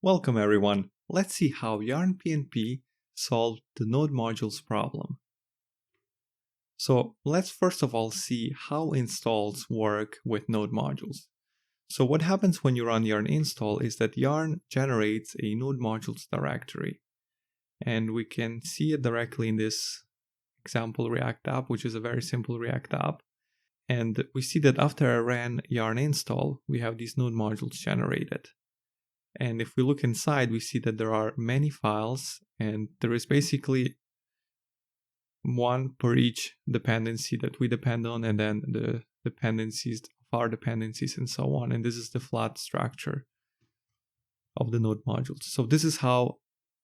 Welcome everyone. Let's see how Yarn PnP solved the node modules problem. So let's first of all see how installs work with node modules. So what happens when you run yarn install is that yarn generates a node modules directory. And we can see it directly in this example React app, which is a very simple React app. And we see that after I ran yarn install, we have these node modules generated. And if we look inside, we see that there are many files, and there is basically one per each dependency that we depend on, and then the dependencies of our dependencies and so on. And this is the flat structure of the node modules. So this is how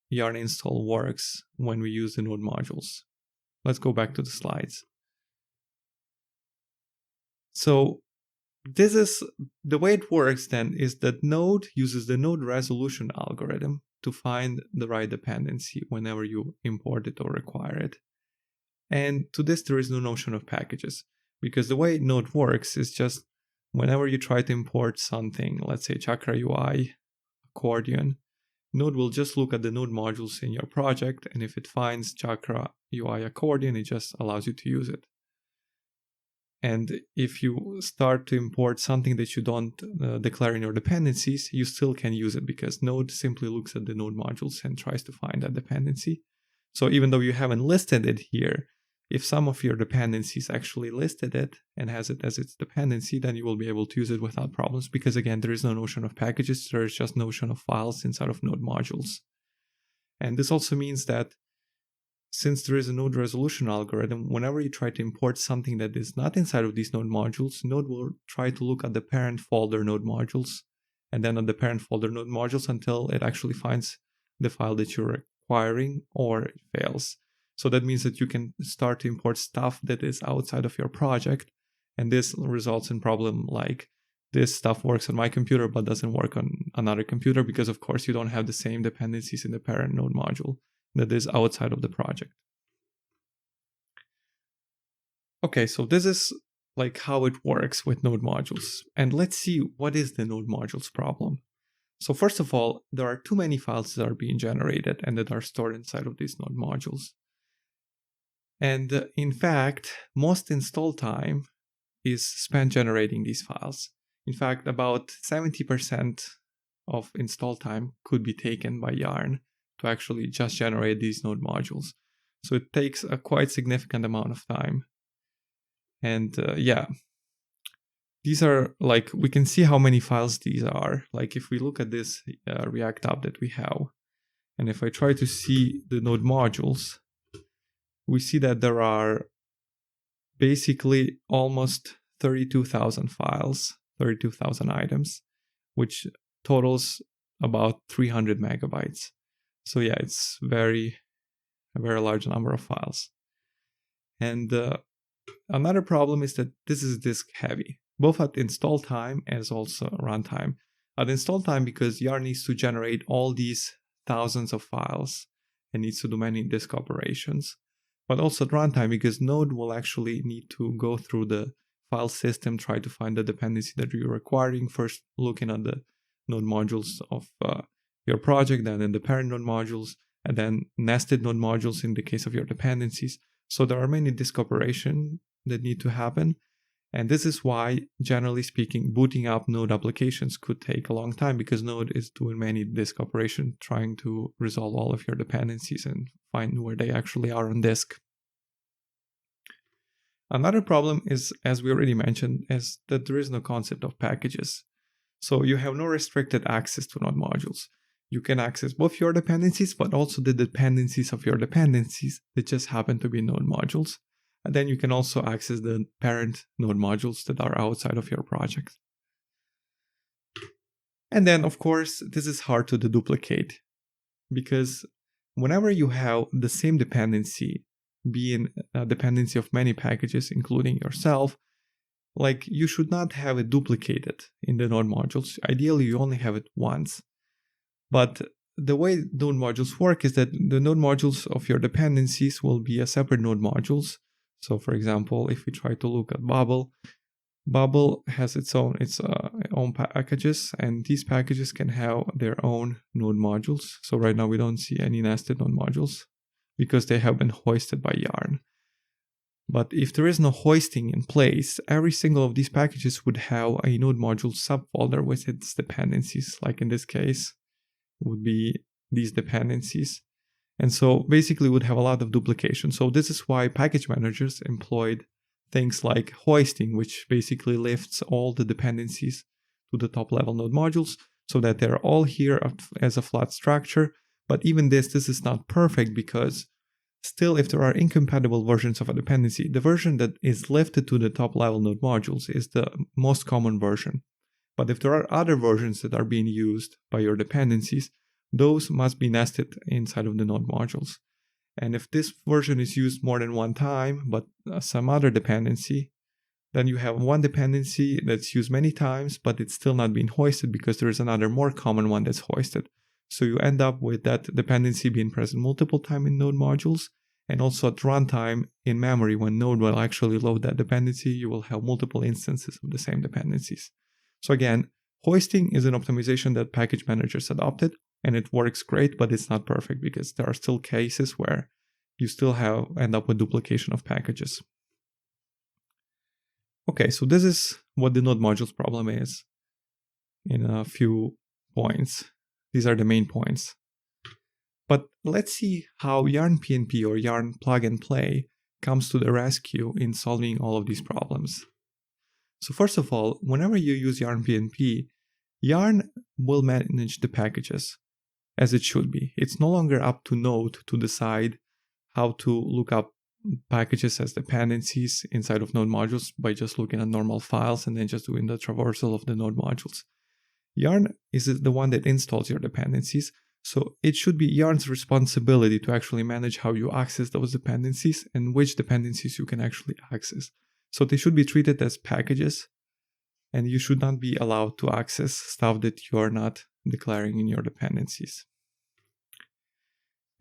yarn install works when we use the node modules. Let's go back to the slides. So this is the way it works then is that Node uses the node resolution algorithm to find the right dependency whenever you import it or require it. And to this, there is no notion of packages, because the way Node works is just whenever you try to import something, let's say Chakra UI, accordion, Node will just look at the node modules in your project, and if it finds Chakra UI accordion, it just allows you to use it. And if you start to import something that you don't declare in your dependencies, you still can use it because Node simply looks at the node modules and tries to find that dependency. So even though you haven't listed it here, if some of your dependencies actually listed it and has it as its dependency, then you will be able to use it without problems because again, there is no notion of packages, there is just notion of files inside of node modules. And this also means that since there is a node resolution algorithm, whenever you try to import something that is not inside of these node modules, Node will try to look at the parent folder node modules and then at the parent folder node modules until it actually finds the file that you're requiring or it fails. So that means that you can start to import stuff that is outside of your project, and this results in problem like this stuff works on my computer but doesn't work on another computer because of course you don't have the same dependencies in the parent node module that is outside of the project. Okay, so this is like how it works with node modules. And let's see what is the node modules problem. So first of all, there are too many files that are being generated and that are stored inside of these node modules. And in fact, most install time is spent generating these files. In fact, about 70% of install time could be taken by Yarn to actually just generate these node modules. So it takes a quite significant amount of time. And yeah, these are like, we can see how many files these are. Like if we look at this React app that we have, and if I try to see the node modules, we see that there are basically almost 32,000 files, 32,000 items, which totals about 300 megabytes. So yeah, it's a very large number of files. And another problem is that this is disk heavy, both at install time as also runtime. At install time, because Yarn needs to generate all these thousands of files and needs to do many disk operations, but also at runtime because Node will actually need to go through the file system, try to find the dependency that you're requiring, first looking at the node modules of your project, then in the parent node modules, and then nested node modules in the case of your dependencies. So there are many disk operations that need to happen. And this is why, generally speaking, booting up Node applications could take a long time because Node is doing many disk operations, trying to resolve all of your dependencies and find where they actually are on disk. Another problem is, as we already mentioned, is that there is no concept of packages. So you have no restricted access to node modules. You can access both your dependencies, but also the dependencies of your dependencies that just happen to be node modules. And then you can also access the parent node modules that are outside of your project. And then, of course, this is hard to deduplicate because whenever you have the same dependency being a dependency of many packages, including yourself, like you should not have it duplicated in the node modules. Ideally, you only have it once. But the way node modules work is that the node modules of your dependencies will be a separate node modules. So for example, if we try to look at Bubble, Bubble has its own packages, and these packages can have their own node modules. So right now we don't see any nested node modules because they have been hoisted by Yarn. But if there is no hoisting in place, every single of these packages would have a node module subfolder with its dependencies. Like in this case, would be these dependencies. And so basically would have a lot of duplication. So this is why package managers employed things like hoisting, which basically lifts all the dependencies to the top level node modules so that they're all here as a flat structure. But even this is not perfect because still, if there are incompatible versions of a dependency, the version that is lifted to the top level node modules is the most common version. But if there are other versions that are being used by your dependencies, those must be nested inside of the node modules. And if this version is used more than one time, but some other dependency, then you have one dependency that's used many times, but it's still not being hoisted because there is another more common one that's hoisted. So you end up with that dependency being present multiple times in node modules, and also at runtime in memory when node will actually load that dependency, you will have multiple instances of the same dependencies. So again, hoisting is an optimization that package managers adopted, and it works great, but it's not perfect because there are still cases where you still end up with duplication of packages. Okay, so this is what the node modules problem is in a few points. These are the main points. But let's see how Yarn PnP or Yarn Plug and Play comes to the rescue in solving all of these problems. So first of all, whenever you use Yarn PnP, Yarn will manage the packages as it should be. It's no longer up to Node to decide how to look up packages as dependencies inside of node modules by just looking at normal files and then just doing the traversal of the node modules. Yarn is the one that installs your dependencies, so it should be Yarn's responsibility to actually manage how you access those dependencies and which dependencies you can actually access. So they should be treated as packages, and you should not be allowed to access stuff that you are not declaring in your dependencies.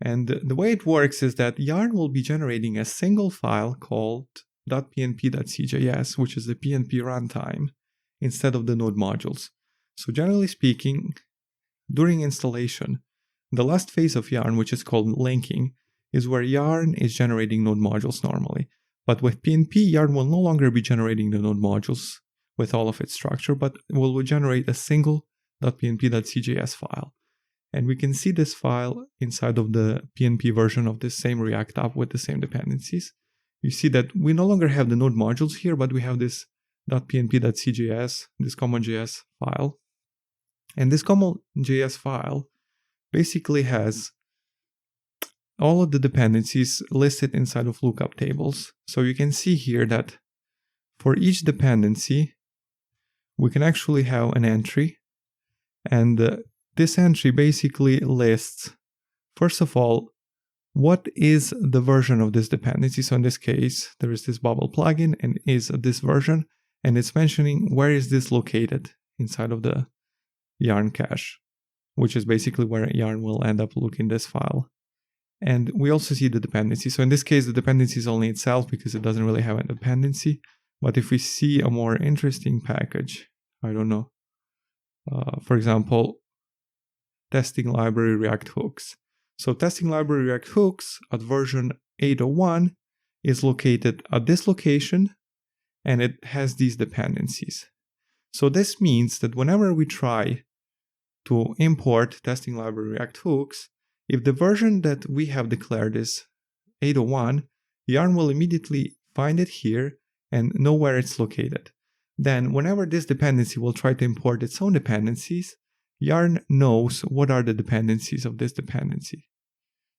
And the way it works is that Yarn will be generating a single file called .pnp.cjs, which is the PnP runtime, instead of the node modules. So generally speaking, during installation, the last phase of Yarn, which is called linking, is where Yarn is generating node modules normally. But with PnP, Yarn will no longer be generating the node modules with all of its structure, but will generate a single .pnp.cjs file. And we can see this file inside of the PnP version of this same React app with the same dependencies. You see that we no longer have the node modules here, but we have this .pnp.cjs, this common.js file. And this common.js file basically has all of the dependencies listed inside of lookup tables. So you can see here that for each dependency, we can actually have an entry, and this entry basically lists, first of all, what is the version of this dependency. So in this case, there is this Bubble plugin and is this version, and it's mentioning where is this located inside of the Yarn cache, which is basically where Yarn will end up looking this file. And we also see the dependency. So in this case, the dependency is only itself because it doesn't really have a dependency. But if we see a more interesting package, I don't know, for example, testing library React hooks. So testing library React hooks at version 8.01 is located at this location, and it has these dependencies. So this means that whenever we try to import testing library React hooks, if the version that we have declared is 8.01, Yarn will immediately find it here and know where it's located. Then whenever this dependency will try to import its own dependencies, Yarn knows what are the dependencies of this dependency.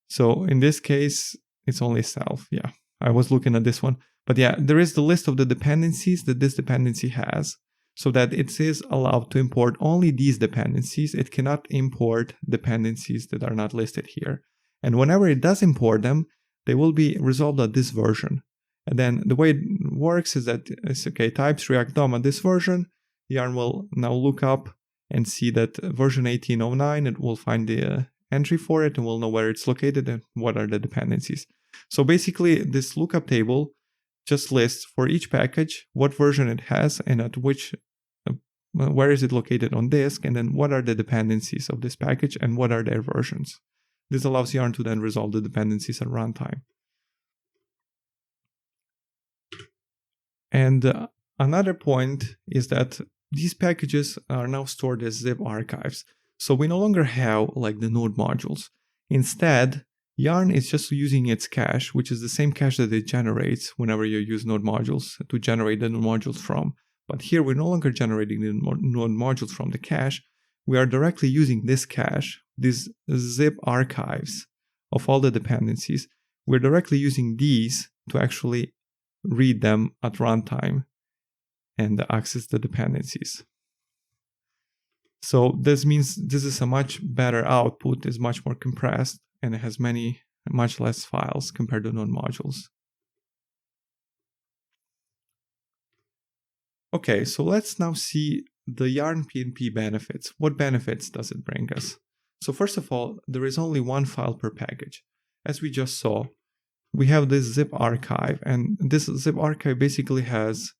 So in this case, it's only self. Yeah, I was looking at this one. But yeah, there is the list of the dependencies that this dependency has, so that it is allowed to import only these dependencies. It cannot import dependencies that are not listed here. And whenever it does import them, they will be resolved at this version. And then the way it works is that it's okay, types React DOM at this version. Yarn will now look up and see that version 18.09, it will find the entry for it and will know where it's located and what are the dependencies. So basically, this lookup table just lists for each package what version it has and at which where is it located on disk, and then what are the dependencies of this package and what are their versions. This allows Yarn to then resolve the dependencies at runtime. And another point is that these packages are now stored as zip archives. So we no longer have like the node modules. Instead, Yarn is just using its cache, which is the same cache that it generates whenever you use node modules to generate the node modules from. But here we're no longer generating the node modules from the cache. We are directly using this cache, these zip archives of all the dependencies. We're directly using these to actually read them at runtime and access the dependencies. So this means this is a much better output, is much more compressed, and it has much less files compared to node modules. Okay, so let's now see the Yarn PnP benefits. What benefits does it bring us? So first of all, there is only one file per package. As we just saw, we have this zip archive, and this zip archive basically has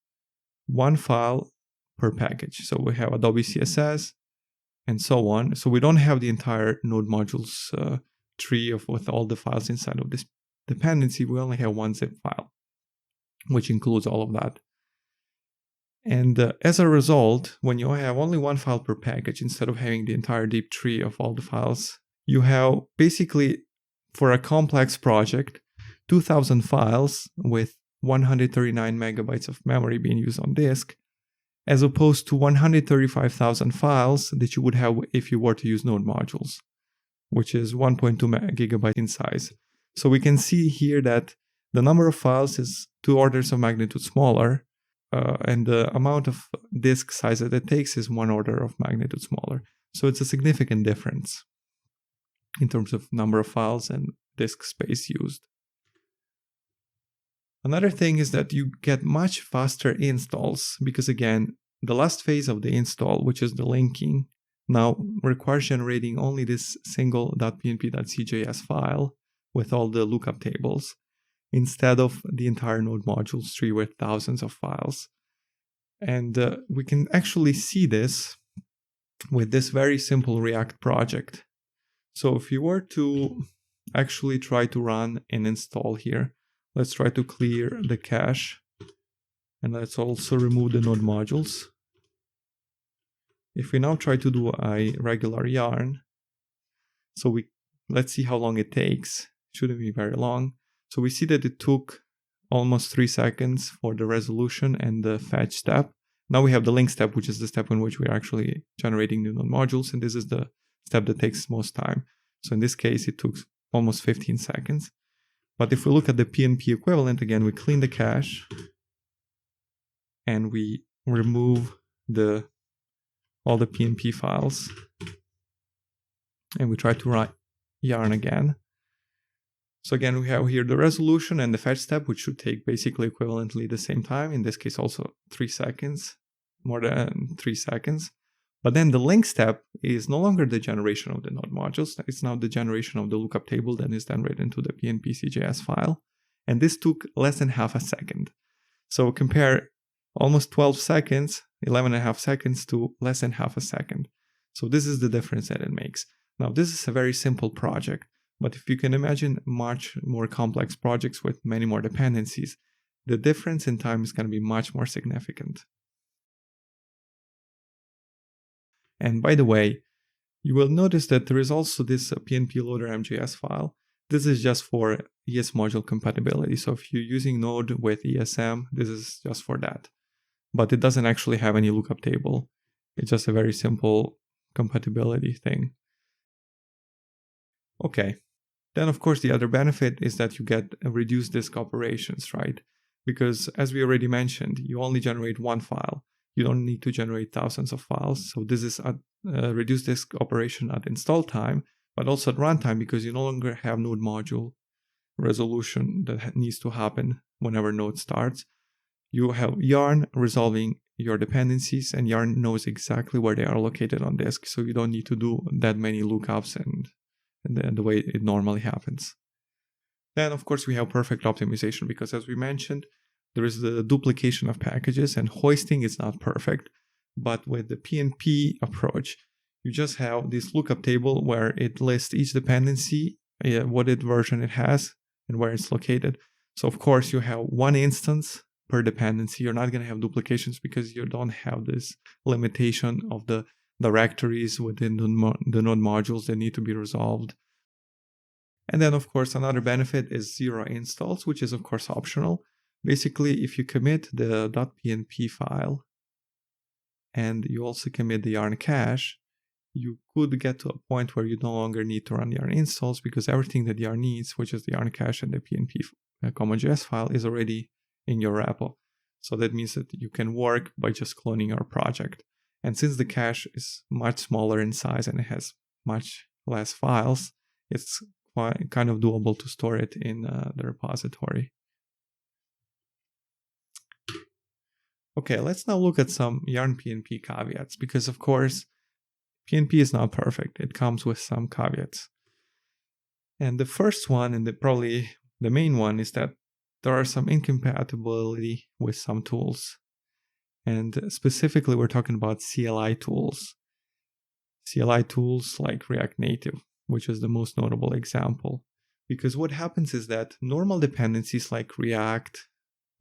one file per package. So we have Adobe CSS and so on. So we don't have the entire node modules tree with all the files inside of this dependency. We only have one zip file, which includes all of that. And as a result, when you have only one file per package, instead of having the entire deep tree of all the files, you have basically, for a complex project, 2,000 files with 139 megabytes of memory being used on disk, as opposed to 135,000 files that you would have if you were to use node modules, which is 1.2 gigabyte in size. So we can see here that the number of files is 2 orders of magnitude smaller, and the amount of disk size that it takes is 1 order of magnitude smaller. So it's a significant difference in terms of number of files and disk space used. Another thing is that you get much faster installs because, again, the last phase of the install, which is the linking, now requires generating only this single .pnp.cjs file with all the lookup tables, instead of the entire node modules tree with thousands of files. And we can actually see this with this very simple React project. So if you were to actually try to run an install here, let's try to clear the cache, and let's also remove the node modules. If we now try to do a regular yarn, so let's see how long it takes. It shouldn't be very long. So we see that it took almost 3 seconds for the resolution and the fetch step. Now we have the link step, which is the step in which we're actually generating new node modules, and this is the step that takes most time. So in this case, it took almost 15 seconds. But if we look at the PnP equivalent, again, we clean the cache and we remove all the PnP files, and we try to run yarn again. So again, we have here the resolution and the fetch step, which should take basically equivalently the same time. In this case, also 3 seconds, more than 3 seconds. But then the link step is no longer the generation of the node modules. It's now the generation of the lookup table that is then written to the PnP.cjs file. And this took less than half a second. So compare almost 12 seconds, 11.5 seconds to less than half a second. So this is the difference that it makes. Now, this is a very simple project. But if you can imagine much more complex projects with many more dependencies, the difference in time is going to be much more significant. And by the way, you will notice that there is also this PnP loader MJS file. This is just for ES module compatibility. So if you're using Node with ESM, this is just for that. But it doesn't actually have any lookup table. It's just a very simple compatibility thing. Okay. Then, of course, the other benefit is that you get reduced disk operations, right? Because as we already mentioned, you only generate one file. You don't need to generate thousands of files. So this is a reduced disk operation at install time, but also at runtime, because you no longer have node module resolution that needs to happen whenever Node starts. You have Yarn resolving your dependencies, and Yarn knows exactly where they are located on disk. So you don't need to do that many lookups and the way it normally happens. Then, of course, we have perfect optimization because, as we mentioned, there is the duplication of packages, and hoisting is not perfect. But with the PnP approach, you just have this lookup table where it lists each dependency, what version it has, and where it's located. So of course you have one instance per dependency. You're not going to have duplications because you don't have this limitation of the directories within the node modules that need to be resolved. And then of course another benefit is zero installs, which is of course optional. Basically, if you commit the .pnp file and you also commit the yarn cache, you could get to a point where you no longer need to run yarn installs because everything that yarn needs, which is the yarn cache and the PnP common.js file, is already in your repo. So that means that you can work by just cloning your project. And since the cache is much smaller in size and it has much less files, it's quite kind of doable to store it in the repository. Okay, let's now look at some Yarn PnP caveats, because of course PnP is not perfect. It comes with some caveats. And the first one, and probably the main one, is that there are some incompatibility with some tools. And specifically, we're talking about CLI tools. CLI tools like React Native, which is the most notable example. Because what happens is that normal dependencies like React,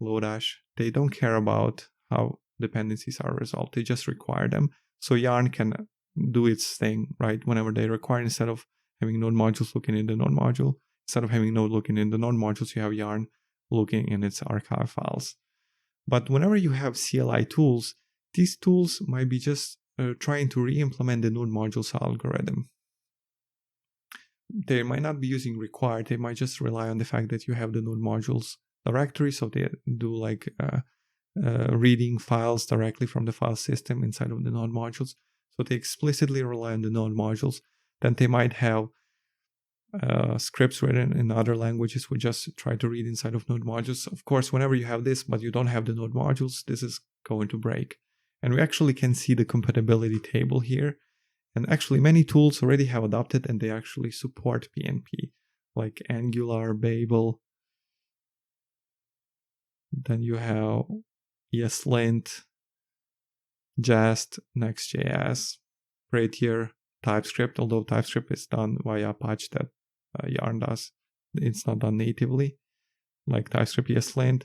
Lodash, they don't care about how dependencies are resolved. They just require them. So Yarn can do its thing, right? Whenever they require, instead of having node modules looking in the node module, instead of having node looking in the node modules, you have Yarn looking in its archive files. But whenever you have CLI tools, these tools might be just trying to re-implement the node modules algorithm. They might not be using required. They might just rely on the fact that you have the node modules directory. So they do like reading files directly from the file system inside of the node modules. So they explicitly rely on the node modules. Then they might have scripts written in other languages which just try to read inside of node modules. Of course, whenever you have this, but you don't have the node modules, this is going to break. And we actually can see the compatibility table here. And actually, many tools already have adopted and they actually support PnP, like Angular, Babel. Then you have ESLint, Jest, Next.js, Prettier, TypeScript, although TypeScript is done via Apache that Yarn does. It's not done natively, like TypeScript, ESLint,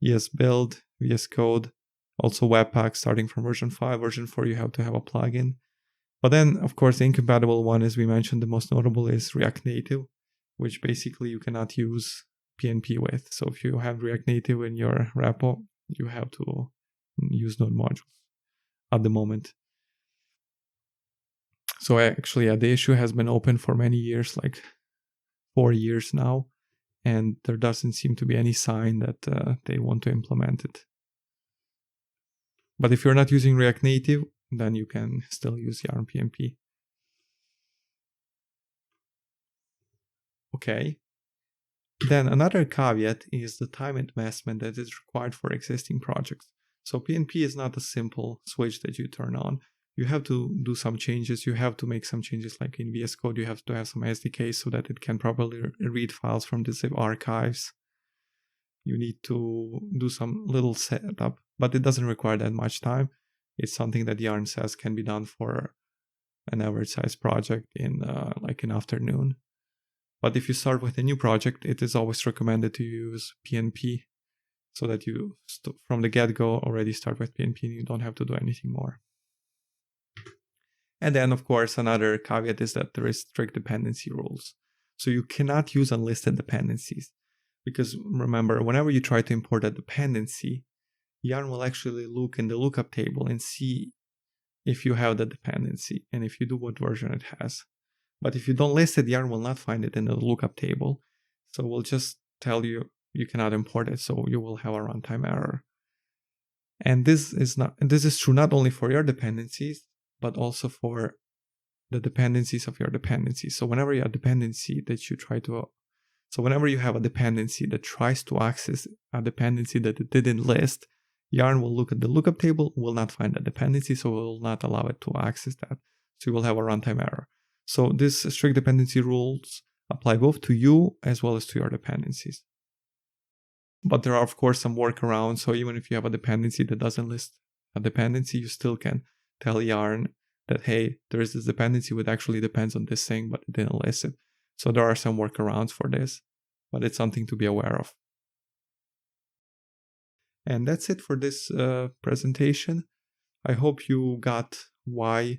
ESBuild, VS Code, also Webpack starting from version 5. Version 4, you have to have a plugin. But then, of course, the incompatible one, as we mentioned, the most notable is React Native, which basically you cannot use PnP with. So if you have React Native in your repo, you have to use node modules at the moment. So actually, the issue has been open for many years, like 4 years now, and there doesn't seem to be any sign that they want to implement it. But if you're not using React Native, then you can still use Yarn PnP. Okay. Then another caveat is the time investment that is required for existing projects. So PnP is not a simple switch that you turn on. You have to do some changes. You have to make some changes, like in VS Code, you have to have some SDKs so that it can properly read files from the zip archives. You need to do some little setup, but it doesn't require that much time. It's something that Yarn says can be done for an average size project in like an afternoon. But if you start with a new project, it is always recommended to use PnP so that you from the get-go already start with PnP and you don't have to do anything more. And then, of course, another caveat is that there is strict dependency rules. So you cannot use unlisted dependencies. Because remember, whenever you try to import a dependency, Yarn will actually look in the lookup table and see if you have the dependency and if you do, what version it has. But if you don't list it, Yarn will not find it in the lookup table. So we'll just tell you you cannot import it, so you will have a runtime error. And this is true not only for your dependencies, but also for the dependencies of your dependencies. So whenever you have a dependency that you try to So whenever you have a dependency that tries to access a dependency that it didn't list, Yarn will look at the lookup table, will not find that dependency, so it will not allow it to access that. So you will have a runtime error. So these strict dependency rules apply both to you as well as to your dependencies. But there are, of course, some workarounds. So even if you have a dependency that doesn't list a dependency, you still can tell Yarn that, hey, there is this dependency which actually depends on this thing, but it didn't list it. So there are some workarounds for this, but it's something to be aware of. And that's it for this presentation. I hope you got why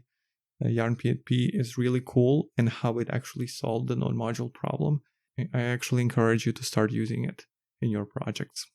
Yarn PnP is really cool and how it actually solved the node module problem. I actually encourage you to start using it in your projects.